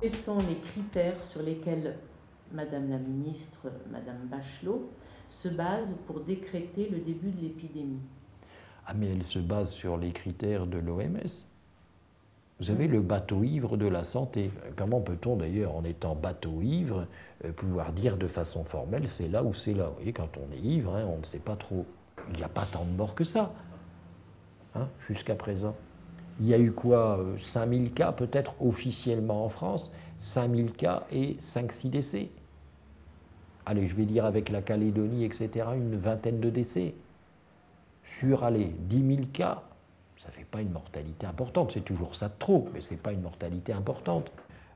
Quels sont les critères sur lesquels Madame la ministre, Madame Bachelot, se base pour décréter le début de l'épidémie? Ah, mais elle se base sur les critères de l'OMS. Vous avez le bateau ivre de la santé. Comment peut-on d'ailleurs, en étant bateau ivre, pouvoir dire de façon formelle c'est là ou c'est là? Vous voyez, quand on est ivre, hein, on ne sait pas trop. Il n'y a pas tant de morts que ça, hein, jusqu'à présent. Il y a eu quoi? 5000 cas peut-être officiellement en France, 5000 cas et 5-6 décès. Allez, je vais dire avec la Calédonie, etc., une vingtaine de décès. Sur, allez, 10 000 cas, ça ne fait pas une mortalité importante. C'est toujours ça de trop, mais ce n'est pas une mortalité importante.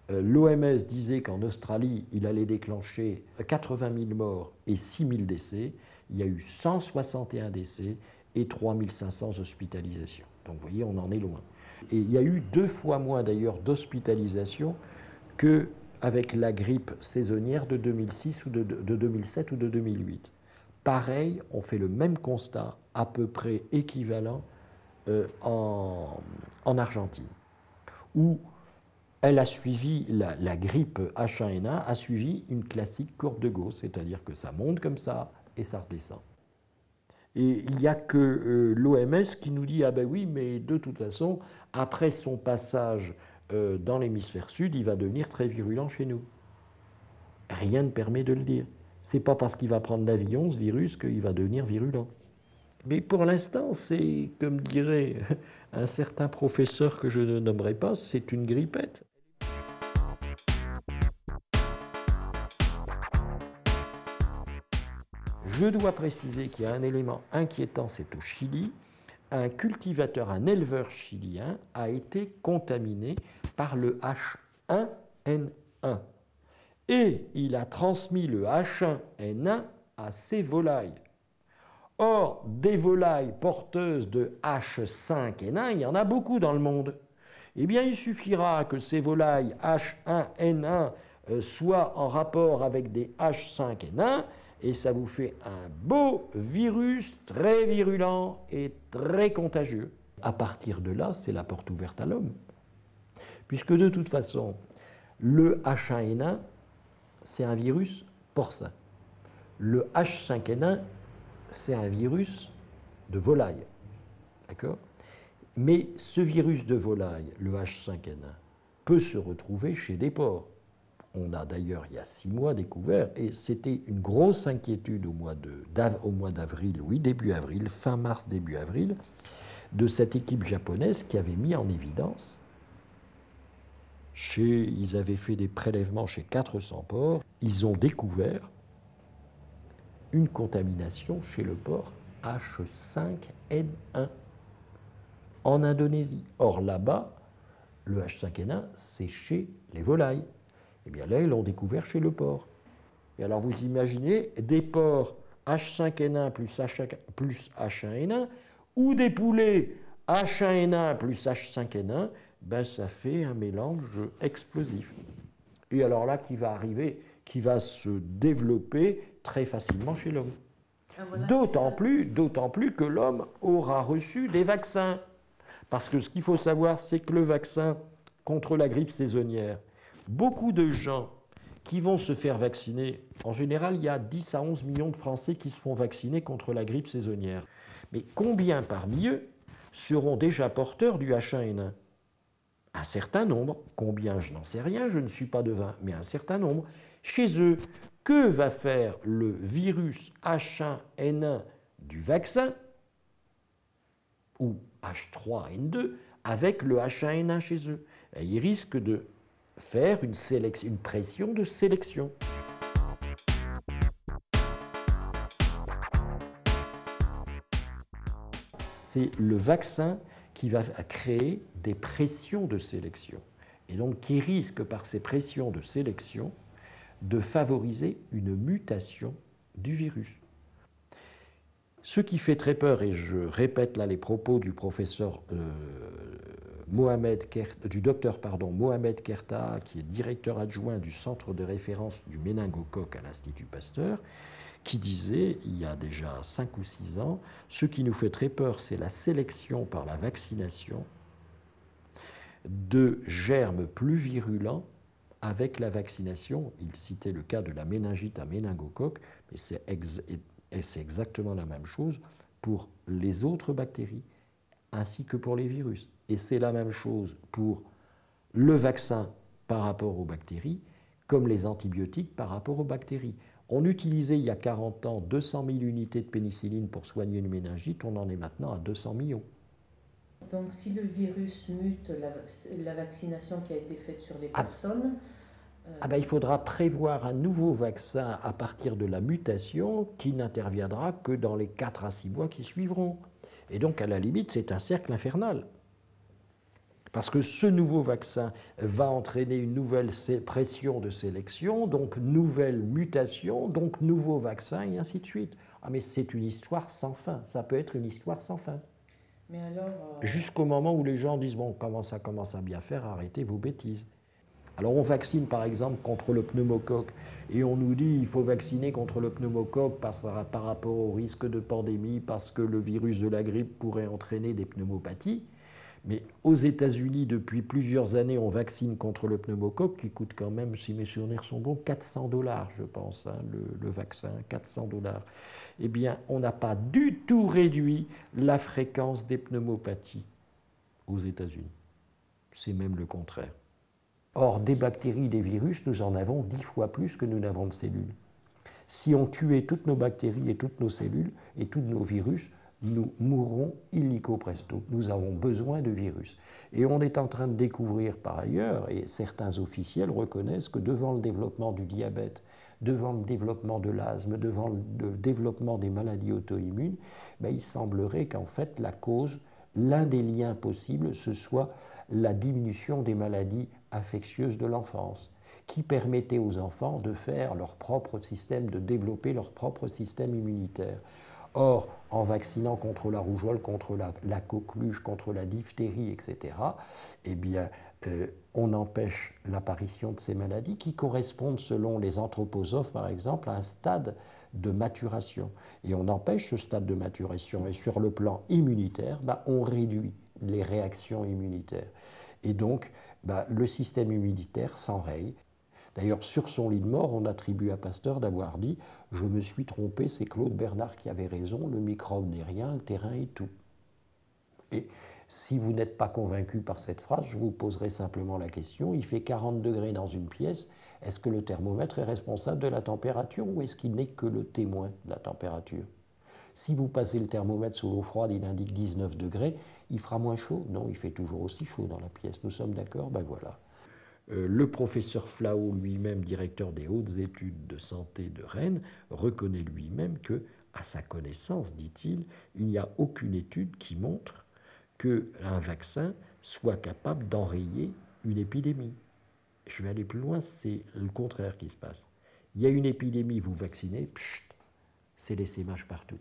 L'OMS disait qu'en Australie, il allait déclencher 80 000 morts et 6 000 décès. Il y a eu 161 décès et 3 500 hospitalisations. Donc vous voyez, on en est loin. Et il y a eu 2 fois moins d'ailleurs d'hospitalisations qu'avec la grippe saisonnière de 2006 ou de 2007 ou de 2008. Pareil, on fait le même constat, à peu près équivalent en Argentine, où elle a suivi, la grippe H1N1 a suivi une classique courbe de Gauss, c'est-à-dire que ça monte comme ça et ça redescend. Et il n'y a que l'OMS qui nous dit « Ah ben oui, mais de toute façon, après son passage dans l'hémisphère sud, il va devenir très virulent chez nous. » Rien ne permet de le dire. C'est pas parce qu'il va prendre l'avion, ce virus, qu'il va devenir virulent. Mais pour l'instant, c'est, comme dirait un certain professeur que je ne nommerai pas, c'est une grippette. Je dois préciser qu'il y a un élément inquiétant, c'est au Chili. Un cultivateur, un éleveur chilien, a été contaminé par le H1N1. Et il a transmis le H1N1 à ses volailles. Or, des volailles porteuses de H5N1, il y en a beaucoup dans le monde. Eh bien, il suffira que ces volailles H1N1 soient en rapport avec des H5N1 et ça vous fait un beau virus très virulent et très contagieux. À partir de là, c'est la porte ouverte à l'homme. Puisque de toute façon, le H1N1, c'est un virus porcin. Le H5N1, c'est un virus de volaille. D'accord? Mais ce virus de volaille, le H5N1, peut se retrouver chez des porcs. On a d'ailleurs, il y a 6 mois, découvert, et c'était une grosse inquiétude au mois d'avril, oui, début avril, fin mars, début avril, de cette équipe japonaise qui avait mis en évidence, ils avaient fait des prélèvements chez 400 porcs, ils ont découvert une contamination chez le porc H5N1 en Indonésie. Or là-bas, le H5N1, c'est chez les volailles. Eh bien là, ils l'ont découvert chez le porc. Et alors vous imaginez des porcs H5N1 plus H1N1 ou des poulets H1N1 plus H5N1, ben ça fait un mélange explosif. Et alors là, qui va arriver, qui va se développer très facilement chez l'homme. Voilà, d'autant plus que l'homme aura reçu des vaccins. Parce que ce qu'il faut savoir, c'est que le vaccin contre la grippe saisonnière, beaucoup de gens qui vont se faire vacciner, en général, il y a 10 à 11 millions de Français qui se font vacciner contre la grippe saisonnière. Mais combien parmi eux seront déjà porteurs du H1N1? Un certain nombre. Combien, je n'en sais rien, je ne suis pas devin, mais un certain nombre. Chez eux, que va faire le virus H1N1 du vaccin, ou H3N2, avec le H1N1 chez eux? Et ils risquent de faire une pression de sélection. C'est le vaccin qui va créer des pressions de sélection, et donc qui risque par ces pressions de sélection de favoriser une mutation du virus. Ce qui fait très peur, et je répète là les propos du professeur du docteur Mohamed Kerta, qui est directeur adjoint du centre de référence du méningocoque à l'Institut Pasteur, qui disait, il y a déjà 5 ou 6 ans, ce qui nous fait très peur, c'est la sélection par la vaccination de germes plus virulents avec la vaccination. Il citait le cas de la méningite à méningocoque, mais c'est exactement la même chose pour les autres bactéries, ainsi que pour les virus. Et c'est la même chose pour le vaccin par rapport aux bactéries, comme les antibiotiques par rapport aux bactéries. On utilisait il y a 40 ans 200 000 unités de pénicilline pour soigner une méningite, on en est maintenant à 200 millions. Donc si le virus mute, la vaccination qui a été faite sur les personnes... il faudra prévoir un nouveau vaccin à partir de la mutation qui n'interviendra que dans les 4 à 6 mois qui suivront. Et donc à la limite, c'est un cercle infernal. Parce que ce nouveau vaccin va entraîner une nouvelle pression de sélection, donc nouvelle mutation, donc nouveau vaccin, et ainsi de suite. Ah mais c'est une histoire sans fin, ça peut être une histoire sans fin. Mais alors... Jusqu'au moment où les gens disent, bon, ça commence à bien faire, arrêtez vos bêtises. Alors on vaccine par exemple contre le pneumocoque, et on nous dit il faut vacciner contre le pneumocoque par rapport au risque de pandémie, parce que le virus de la grippe pourrait entraîner des pneumopathies. Mais aux États-Unis, depuis plusieurs années, on vaccine contre le pneumocoque, qui coûte quand même, si mes souvenirs sont bons, 400 $, je pense, hein, le vaccin, 400 $. Eh bien, on n'a pas du tout réduit la fréquence des pneumopathies aux États-Unis. C'est même le contraire. Or, des bactéries, des virus, nous en avons 10 fois plus que nous n'avons de cellules. Si on tuait toutes nos bactéries et toutes nos cellules et tous nos virus, nous mourrons illico presto. Nous avons besoin de virus. Et on est en train de découvrir par ailleurs, et certains officiels reconnaissent que devant le développement du diabète, devant le développement de l'asthme, devant le développement des maladies auto-immunes, il semblerait qu'en fait la cause, l'un des liens possibles, ce soit la diminution des maladies infectieuses de l'enfance, qui permettait aux enfants de faire leur propre système, de développer leur propre système immunitaire. Or, en vaccinant contre la rougeole, contre la coqueluche, contre la diphtérie, etc., eh bien, on empêche l'apparition de ces maladies qui correspondent, selon les anthroposophes par exemple, à un stade de maturation. Et on empêche ce stade de maturation. Et sur le plan immunitaire, on réduit les réactions immunitaires. Et donc, le système immunitaire s'enraye. D'ailleurs, sur son lit de mort, on attribue à Pasteur d'avoir dit « Je me suis trompé, c'est Claude Bernard qui avait raison, le microbe n'est rien, le terrain est tout ». Et si vous n'êtes pas convaincu par cette phrase, je vous poserai simplement la question, il fait 40 degrés dans une pièce, est-ce que le thermomètre est responsable de la température ou est-ce qu'il n'est que le témoin de la température? Si vous passez le thermomètre sous l'eau froide, il indique 19 degrés, il fera moins chaud? Non, il fait toujours aussi chaud dans la pièce, nous sommes d'accord? Ben voilà. Le professeur Flao, lui-même directeur des hautes études de santé de Rennes, reconnaît lui-même que, à sa connaissance, dit-il, il n'y a aucune étude qui montre qu'un vaccin soit capable d'enrayer une épidémie. Je vais aller plus loin, c'est le contraire qui se passe. Il y a une épidémie, vous vaccinez, c'est l'essaimage partout.